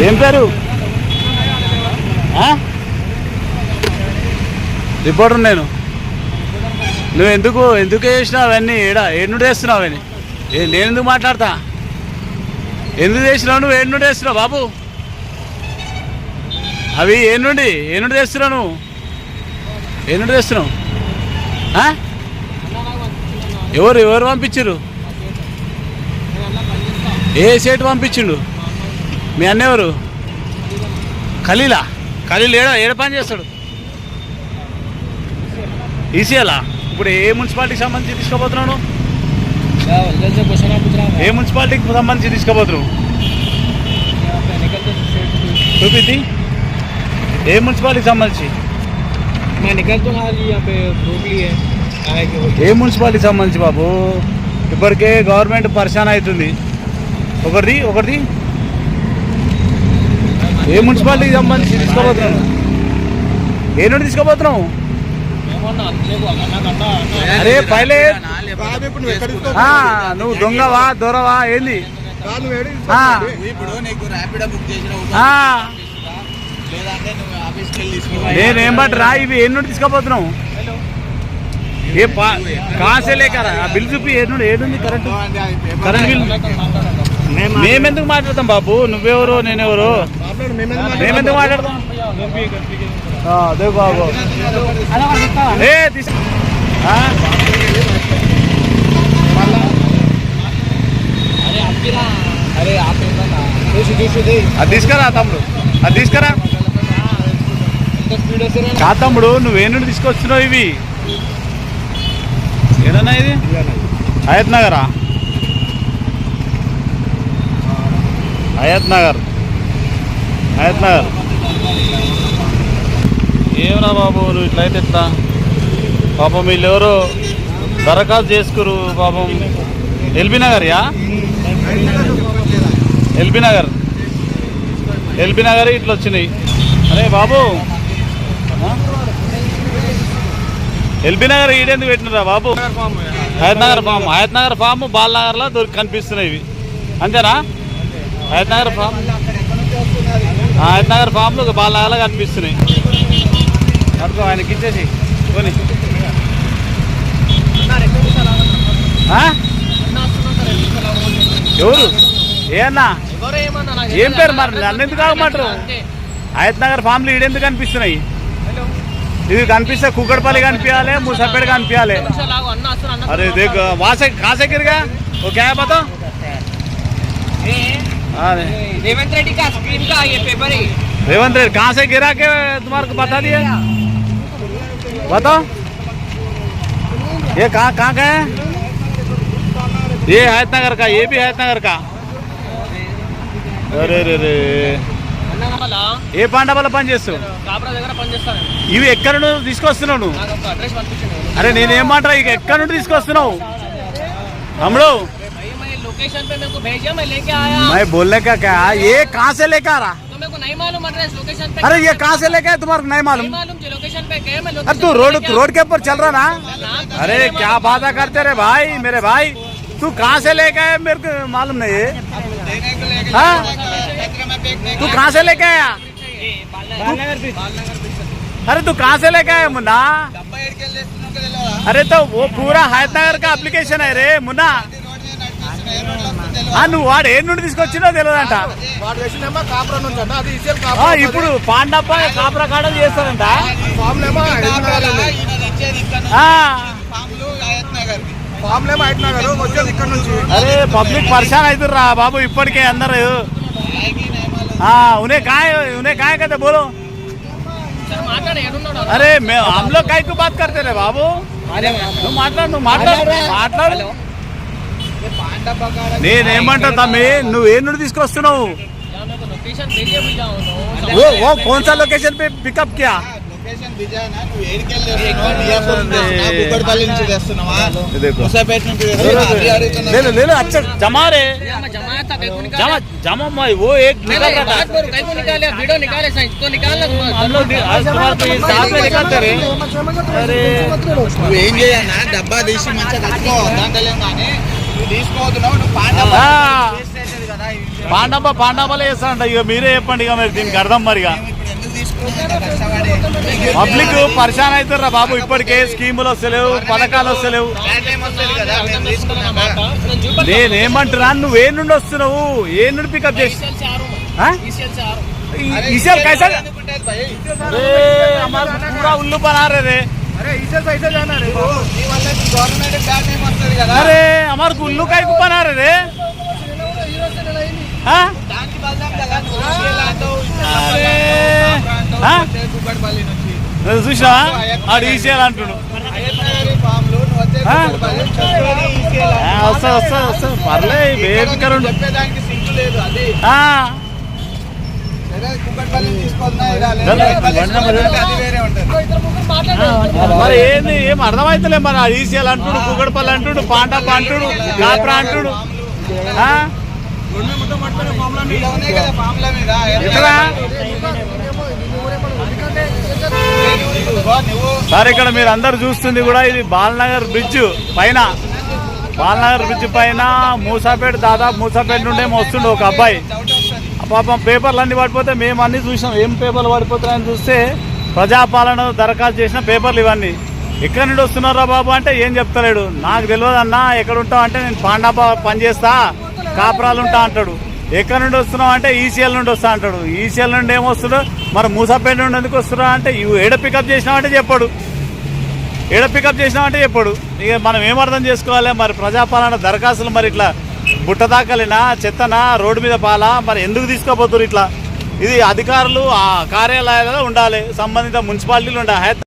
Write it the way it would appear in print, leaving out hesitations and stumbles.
ఏం పేరు? రిపోర్టర్ నేను. నువ్వు ఎందుకు చేసినావు అవన్నీ? ఏడు వేస్తున్నావు అవన్నీ? నేను ఎందుకు మాట్లాడతా? ఎందుకు చేసినావు నువ్వు? ఏడు వేస్తున్నావు బాబు? అవి ఏనుండి తెస్తున్నావు నువ్వు? ఏనుండి తెస్తున్నావు? ఎవరు పంపించారు? ఏ సేటు పంపించిండు? మీ అన్న ఎవరు? ఖలీల్ ఏడ పని చేస్తాడు? ఈసీఎలా? ఇప్పుడు ఏ మున్సిపాలిటీకి సంబంధించి తీసుకోబోతున్నావు? ఏ మున్సిపాలిటీకి సంబంధించి తీసుకోబోతున్నావు? చూపింది. ఏ మున్సిపాలిటీకి సంబంధించి? ఏ మున్సిపాలిటీకి సంబంధించి బాబు? ఇప్పటికే గవర్నమెంట్ పరిశాన్ అవుతుంది. ఒకటిది ఏ మున్సిపాలిటీకి సంబంధించి తీసుకోబోతున్నావు? ఏ నుండి తీసుకోబోతున్నావు? అరే పైలే నువ్వు దొంగవా దొరవా ఏంది? నేనేం బట్రా ఇవి ఏ నుండి తీసుకోబోతున్నావు? ఏ కాసే లేకరా బిల్ చూపి. ఏడుంది కరెంట్ బిల్? మేమెందుకు మాట్లాడతాం బాబు? నువ్వెవరు నేనెవరు? మేమెందుకు మాట్లాడతాం? అదే బాబు అది తీసుకురా తమ్ముడు, అది తీసుకురా. కా తమ్ముడు నువ్వే నుండి తీసుకొస్తున్నావు ఇవి? ఏదన్నా ఇది హయత్ నగరా? హయత్ నగర్ ఏమన్నా బాబు నువ్వు ఇట్లయితే ఎట్లా? పాపం వీళ్ళు ఎవరో దరఖాస్తు చేసుకురు పాపం. ఎల్బీ నగర్యా? ఎల్బీ నగర్ ఇట్లా వచ్చినాయి. అరే బాబు ఎల్బీ నగర్ ఈడెందుకు పెట్టినరా బాబు? హయత్ నగర్ ఫామ్ బాలనగర్లో కనిపిస్తున్నాయి ఇవి, అంతేనా? హయత్ నగర్ ఫామ్లు బాలనగర్లో కనిపిస్తున్నాయి. అడుగు ఆయనకి ఇచ్చేసి కొని. ఎవరు? ఏ అన్నా? ఏం పేరు మరి? నన్ను ఎందుకు ఆగమంటారు? హయత్ నగర్ ఫామ్లు ఈడెందుకు కనిపిస్తున్నాయి? ఇది కనిపిస్తే కుక్కడపల్లి కనిపించాలి, ముసాపేట కనిపించాలి. अरे देख वहाँ से कहाँ से गिर गया वो? क्या है बताओ? रेवंत रेड्डी का स्क्रीन का ये पेपर है। रेवंत रेड्डी कहाँ से गिरा के तुम्हारे को बता दिया? बताओ ये कहाँ का है? ये हयत नगर का, ये भी हयत नगर का. अरे रे रे ఏ పాండవల పని చేస్తావు? ఇవి ఎక్కడ నుండి తీసుకొస్తున్నావు నువ్వు? అరే నేనేం మాట ఇక ఎక్కడ నుండి తీసుకొస్తున్నావు తమ్ముడు? मैं बोलने का क्या? ये कहाँ से लेकर आ रहा? नहीं मालूम एड्रेस लोकेशन पे. अरे ये कहाँ से लेकर तुम्हारे नहीं मालूम? जो लोकेशन पे गए मैं. अरे तू रोड के ऊपर चल रहा ना? अरे क्या बात करते रे भाई, मेरे भाई तू कहाँ से लेके आया मेरे को मालूम नहीं है. तू कहाँ से लेके आया? अरे तू कहाँ से लेके आया मुन्ना? अरे तो वो पूरा हयत नगर का अप्लिकेशन है रे मुन्ना. నువ్వు వాడు ఏ నుండి తీసుకొచ్చినా తెలియదంట. ఇప్పుడు పాండప్ప కాపురా కాడలు చేస్తారంట. అరే పబ్లిక్ పరిశాన్ అవుతుర్రా బాబు ఇప్పటికే అందరు. उन्हें काय कहते बोलो? अरे हम लोग काय को बात करते रे बाबू? మాట్లాడు. నేనేమంటా తమ్మి, నువ్వు ఏ నుండి తీసుకొస్తున్నావు? वो कौन सा लोकेशन पे पिकअप किया? ले लो अच्छा जमा रे जमा वो एक निकल रहा था. वीडियो निकाले इसको निकालना हम लोग साथ में निकालते रहे. अरे నువ్వేం చేయనా డబ్బా తీసి మంచిగా కట్టుకో దాంట్లో కానీ నువ్వు తీసుకోవద్దు. నువ్వు పాండ పాండాబాలే చేస్తారంట. ఇక మీరే చెప్పండి ఇక మరి దీనికి అర్థం మరిగా. ఇప్పుడు ఎందుకు తీసుకుంటున్నా కష్టపడి పబ్లిక్ పరిశాన్ అవుతారా బాబు, ఇప్పటికే స్కీములు వస్తలేవు, పథకాలు వస్తలేవు. ఫ్లాట్ ఏం వస్తుంది కదా మేము తీసుకున్నాక నేనేమంటున్నా, నువ్వు ఏ నుండి వస్తున్నావు, ఏ నుండి పికప్ చేసి ఈసీఎల్ కైసా ఎందుకుంటుంది భయ్? పూరా ఉల్లు బనా రే నీ వల్ల గవర్నమెంట్ ఫ్లాట్ ఏం వస్తుంది కదా अरे हमारे उल्लू का ही बना रहे रे हाँ? దానికి బలదాం కదా నువ్వు ఈసీఎల్ అంటావు, అరే. అంటావు, ఆ? కుక్కడపల్లి నుంచి నేను చూసా ఆడు ఈసీఎల్ అంటుడు. అయ్యప్పనగరి ఫామ్లో నువ్వు వచ్చే ఆ? కుక్కడపల్లి చెప్పేది ఈసీఎల్ వస్తా పర్లే బేబికరుండు. చెప్పేదానికి సింకు లేదు అది కుక్కడపల్లి తీసుకొన్నా అది వేరే ఉంటుంది. మరి ఏంది ఏం అర్థమైతలే మరి. ఆ ఈసీఎల్ అంటుడు, కుక్కడపల్లి అంటుడు, పాండప్ప అంటుడు, కాప్రా అంటుడు. ఆ? ఇలా ఉన్నాయి కదా ఫామ్ల మీద ఎట్లా నువ్వు సార్ ఇక్కడ మీరు అందరు చూస్తుంది కూడా ఇది బాలనగర్ బ్రిడ్జ్ పైన, బాలనగర్ బ్రిడ్జ్ పైన మూసాపేట, దాదాపు మూసాపేట నుండే వస్తుండే ఒక అబ్బాయి. పాపం పేపర్లు అన్ని పడిపోతే మేము అన్ని చూసాం. ఏం పేపర్లు పడిపోతున్నాయని చూస్తే ప్రజాపాలన దరఖాస్తు చేసిన పేపర్లు ఇవన్నీ. ఎక్కడి నుండి వస్తున్నారా బాబు అంటే ఏం చెప్తలేడు. నాకు తెలియదు అన్న, ఎక్కడ ఉంటావు అంటే నేను పాండాప పనిచేస్తా, కాపురాలు ఉంటా అంటాడు. ఎక్కడి నుండి వస్తున్నావు అంటే ఈసీఎల్ నుండి వస్తా అంటాడు. ఈసీఎల్ నుండి ఏమొస్తాడు, మరి మూసాపేట నుండి ఎందుకు వస్తున్నావు అంటే ఏడ పికప్ చేసినావంటే చెప్పాడు, ఏడ పికప్ చేసినావంటే చెప్పాడు. ఇక మనం ఏం అర్థం చేసుకోవాలి మరి. ప్రజాపాలన దరఖాస్తులు మరి ఇట్లా బుట్ట దాకలినా, చెత్తనా, రోడ్డు మీద పాలా, మరి ఎందుకు తీసుకోపోతున్నారు ఇట్లా? ఇది అధికారులు ఆ కార్యాలయాలలో ఉండాలి, సంబంధిత మున్సిపాలిటీలు ఉండాలి.